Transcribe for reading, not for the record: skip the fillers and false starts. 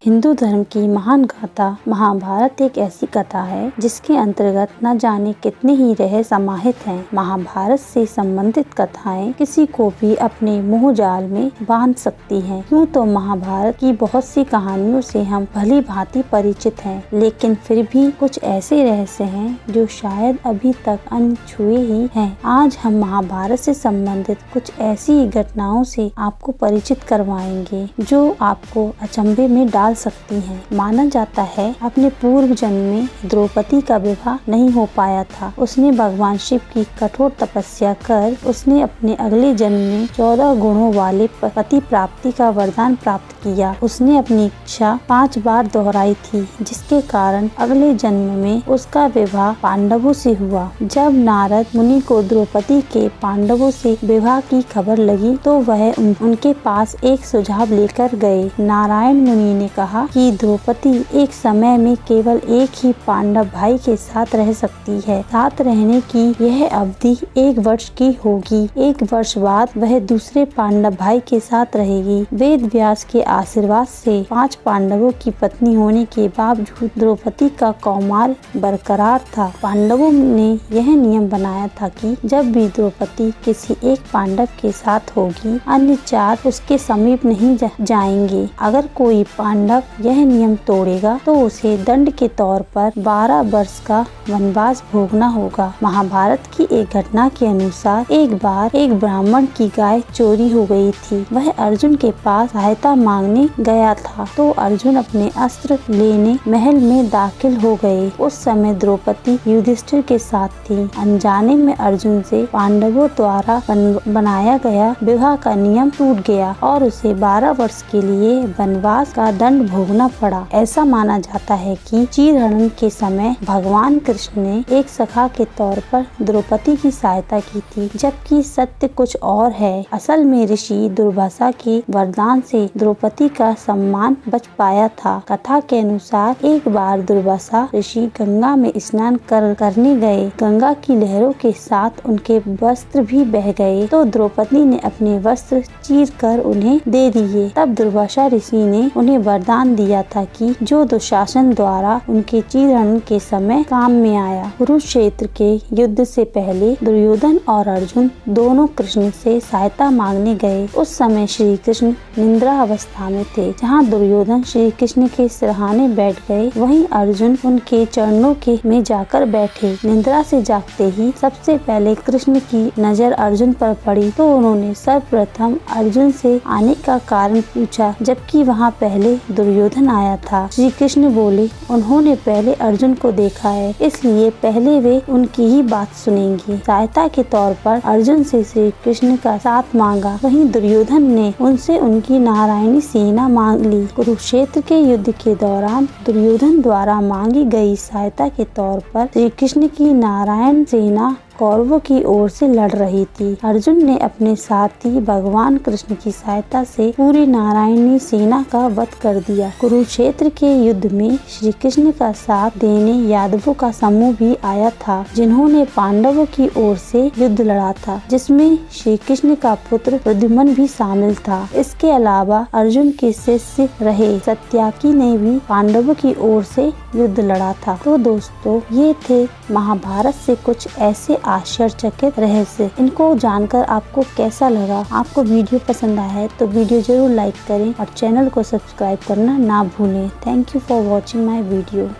हिंदू धर्म की महान गाथा महाभारत एक ऐसी कथा है जिसके अंतर्गत न जाने कितने ही रहस्य समाहित हैं। महाभारत से संबंधित कथाएं किसी को भी अपने मोह जाल में बांध सकती हैं। यूँ तो महाभारत की बहुत सी कहानियों से हम भली भांति परिचित हैं, लेकिन फिर भी कुछ ऐसे रहस्य हैं जो शायद अभी तक अनछुए ही हैं। आज हम महाभारत से संबंधित कुछ ऐसी घटनाओं से आपको परिचित करवाएंगे जो आपको अचंभे में डाल सकती हैं। माना जाता है अपने पूर्व जन्म में द्रौपदी का विवाह नहीं हो पाया था। उसने भगवान शिव की कठोर तपस्या कर उसने अपने अगले जन्म में 14 गुणों वाले पति प्राप्ति का वरदान प्राप्त किया। उसने अपनी इच्छा 5 बार दोहराई थी, जिसके कारण अगले जन्म में उसका विवाह पांडवों से हुआ। जब नारद मुनि को द्रौपदी के पांडवों से विवाह की खबर लगी तो वह उनके पास एक सुझाव लेकर गए। नारायण मुनि ने कहा कि द्रौपदी एक समय में केवल एक ही पांडव भाई के साथ रह सकती है। साथ रहने की यह अवधि 1 वर्ष की होगी। 1 वर्ष बाद वह दूसरे पांडव भाई के साथ रहेगी। वेद व्यास के आशीर्वाद से 5 पांडवों की पत्नी होने के बावजूद द्रौपदी का कौमार बरकरार था। पांडवों ने यह नियम बनाया था कि जब भी द्रौपदी किसी एक पांडव के साथ होगी, अन्य 4 उसके समीप नहीं जाएंगे। अगर कोई पांडव यह नियम तोड़ेगा तो उसे दंड के तौर पर 12 वर्ष का वनवास भोगना होगा। महाभारत की एक घटना के अनुसार एक बार एक ब्राह्मण की गाय चोरी हो गई थी। वह अर्जुन के पास सहायता मांगने गया था तो अर्जुन अपने अस्त्र लेने महल में दाखिल हो गए। उस समय द्रौपदी युधिष्ठिर के साथ थी। अनजाने में अर्जुन से पांडवों द्वारा बनाया गया विवाह का नियम टूट गया और उसे 12 वर्ष के लिए वनवास का दंड भोगना पड़ा। ऐसा माना जाता है कि चीरहरण के समय भगवान कृष्ण ने एक सखा के तौर पर द्रौपदी की सहायता की थी, जबकि सत्य कुछ और है। असल में ऋषि दुर्वासा के वरदान से द्रौपदी का सम्मान बच पाया था। कथा के अनुसार एक बार दुर्वासा ऋषि गंगा में स्नान करने गए। गंगा की लहरों के साथ उनके वस्त्र भी बह गए तो द्रौपदी ने अपने वस्त्र चीर कर उन्हें दे दिए। तब दुर्वासा ऋषि ने उन्हें वरदान दिया था कि जो दुशासन द्वारा उनके चीरहरण के समय काम में आया। कुरुक्षेत्र के युद्ध से पहले दुर्योधन और अर्जुन दोनों कृष्ण से सहायता मांगने गए। उस समय श्री कृष्ण निद्रा अवस्था में थे। जहाँ दुर्योधन श्री कृष्ण के सिरहाने बैठ गए, वहीं अर्जुन उनके चरणों के में जाकर बैठे। निद्रा से जागते ही सबसे पहले कृष्ण की नजर अर्जुन पर पड़ी तो उन्होंने सर्वप्रथम अर्जुन से आने का कारण पूछा, जबकि वहाँ पहले दुर्योधन आया था। श्री कृष्ण बोले, उन्होंने पहले अर्जुन को देखा है, इसलिए पहले वे उनकी ही बात सुनेंगे। सहायता के तौर पर अर्जुन से श्री कृष्ण का साथ मांगा। वहीं दुर्योधन ने उनसे उनकी नारायणी सेना मांग ली। कुरुक्षेत्र के युद्ध के दौरान दुर्योधन द्वारा मांगी गई सहायता के तौर पर श्री कृष्ण की नारायण सेना कौरवों की ओर से लड़ रही थी। अर्जुन ने अपने साथी भगवान कृष्ण की सहायता से पूरी नारायणी सेना का वध कर दिया। कुरुक्षेत्र के युद्ध में श्री कृष्ण का साथ देने यादवों का समूह भी आया था, जिन्होंने पांडवों की ओर से युद्ध लड़ा था, जिसमें श्री कृष्ण का पुत्र प्रद्युम्न भी शामिल था। इसके अलावा अर्जुन के शिष्य रहे सत्याकी ने भी पांडवों की ओर से युद्ध लड़ा था। तो दोस्तों, ये थे महाभारत से कुछ ऐसे आश्चर्यचकित रहस्य। इनको जानकर आपको कैसा लगा? आपको वीडियो पसंद आया है तो वीडियो जरूर लाइक करें और चैनल को सब्सक्राइब करना ना भूलें। Thank you for watching my video.